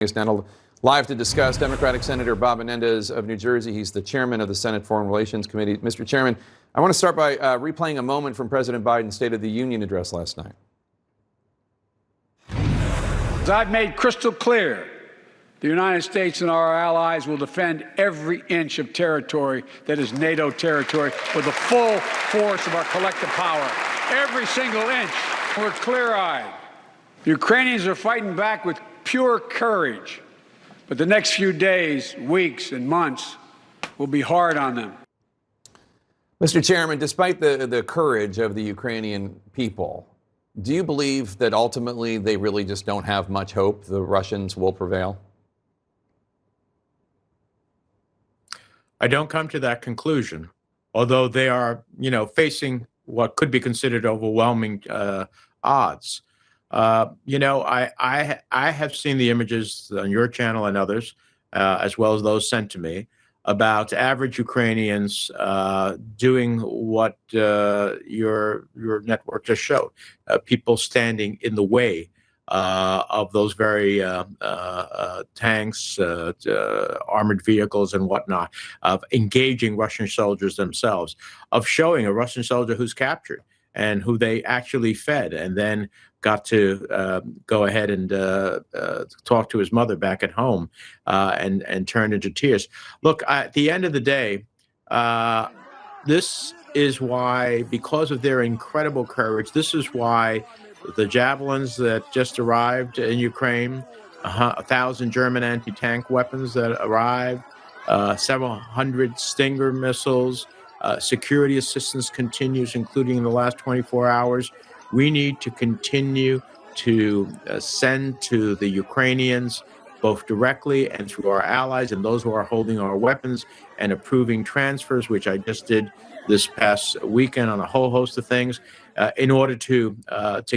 Is now live to discuss Democratic Senator Bob Menendez of New Jersey. He's the chairman of the Senate Foreign Relations Committee. Mr. Chairman, I want to start by replaying a moment from President Biden's State of the Union address last night. As I've made crystal clear, the United States and our allies will defend every inch of territory that is NATO territory with the full force of our collective power. Every single inch. We're clear-eyed. The Ukrainians are fighting back with pure courage, but the next few days, weeks, and months will be hard on them. Mr. Chairman, despite the courage of the Ukrainian people, do you believe that ultimately they really just don't have much hope the Russians will prevail? I don't come to that conclusion, although they are, facing what could be considered overwhelming odds. I have seen the images on your channel and others, as well as those sent to me, about average Ukrainians doing what your network just showed. People standing in the way of those very tanks, armored vehicles and whatnot, of engaging Russian soldiers themselves, of showing a Russian soldier who's captured and who they actually fed and then got to go ahead and talk to his mother back at home and turned into tears. Look, at the end of the day, this is why, because of their incredible courage, this is why the javelins that just arrived in Ukraine, 1,000 German anti-tank weapons that arrived, several hundred Stinger missiles, security assistance continues, including in the last 24 hours. We need to continue to send to the Ukrainians, both directly and through our allies and those who are holding our weapons and approving transfers, which I just did this past weekend on a whole host of things, in order to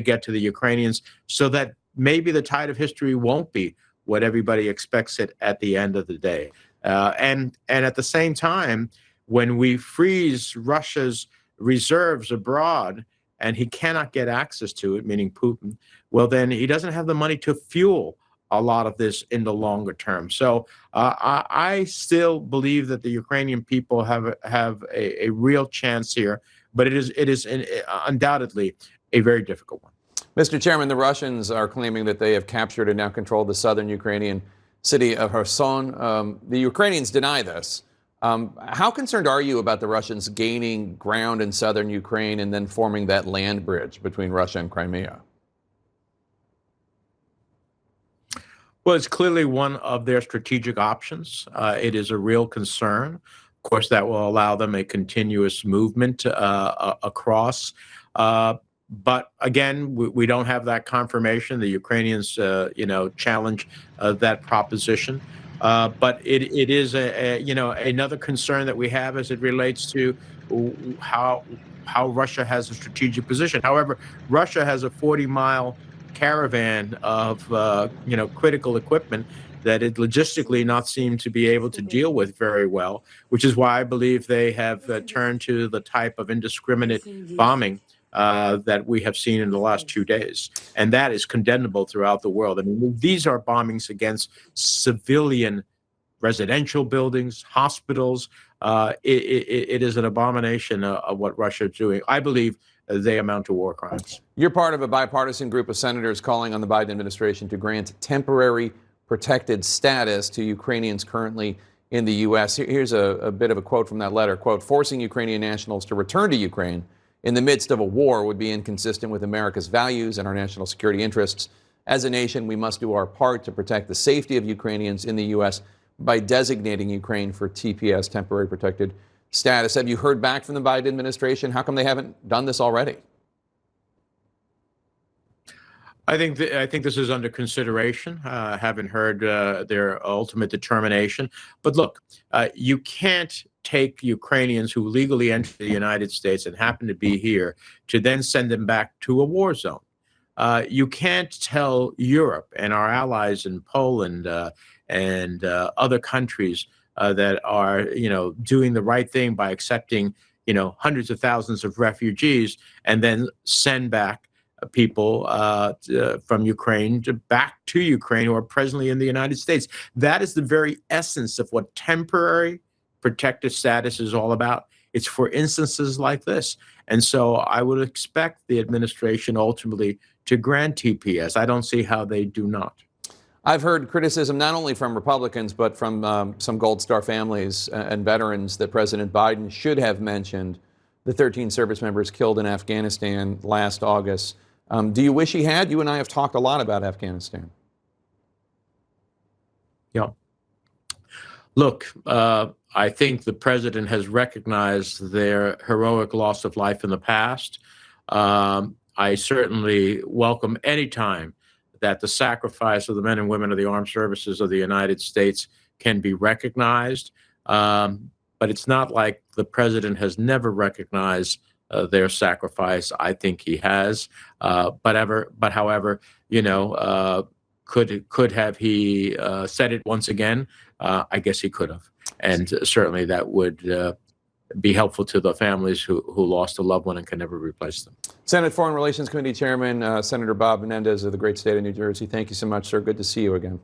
get to the Ukrainians, so that maybe the tide of history won't be what everybody expects it at the end of the day. And at the same time, when we freeze Russia's reserves abroad and he cannot get access to it, meaning Putin, well, then he doesn't have the money to fuel a lot of this in the longer term. So I still believe that the Ukrainian people have a real chance here, but it is undoubtedly a very difficult one. Mr. Chairman, the Russians are claiming that they have captured and now control the southern Ukrainian city of Kherson. The Ukrainians deny this. How concerned are you about the Russians gaining ground in southern Ukraine and then forming that land bridge between Russia and Crimea? Well, it's clearly one of their strategic options. It is a real concern. Of course, that will allow them a continuous movement across. But again, we don't have that confirmation. The Ukrainians, challenge that proposition. But it is another concern that we have as it relates to how Russia has a strategic position. However, Russia has a 40-mile caravan of critical equipment that it logistically not seem to be able to deal with very well, which is why I believe they have turned to the type of indiscriminate bombing that we have seen in the last 2 days. And that is condemnable throughout the world. I mean, these are bombings against civilian residential buildings, hospitals. It is an abomination of what Russia is doing. I believe they amount to war crimes. You're part of a bipartisan group of senators calling on the Biden administration to grant temporary protected status to Ukrainians currently in the U.S. Here's a bit of a quote from that letter. Quote, forcing Ukrainian nationals to return to Ukraine in the midst of a war would be inconsistent with America's values and our national security interests. As a nation, we must do our part to protect the safety of Ukrainians in the U.S. by designating Ukraine for TPS, temporary protected status. Have you heard back from the Biden administration? How come they haven't done this already? I think this is under consideration. Haven't heard their ultimate determination. But look, you can't take Ukrainians who legally entered the United States and happen to be here to then send them back to a war zone. You can't tell Europe and our allies in Poland and other countries that are, doing the right thing by accepting, hundreds of thousands of refugees and then send back people from Ukraine back to Ukraine who are presently in the United States. That is the very essence of what temporary protected status is all about. It's for instances like this. And so I would expect the administration ultimately to grant TPS. I don't see how they do not. I've heard criticism not only from Republicans, but from some Gold Star families and veterans that President Biden should have mentioned the 13 service members killed in Afghanistan last August. Do you wish he had? You and I have talked a lot about Afghanistan. Yeah. Look, I think the president has recognized their heroic loss of life in the past. I certainly welcome any time that the sacrifice of the men and women of the armed services of the United States can be recognized. But it's not like the president has never recognized their sacrifice. I think he has. But however, could have he said it once again? I guess he could have. And certainly that would be helpful to the families who lost a loved one and can never replace them. Senate Foreign Relations Committee Chairman, Senator Bob Menendez of the great state of New Jersey. Thank you so much, sir. Good to see you again.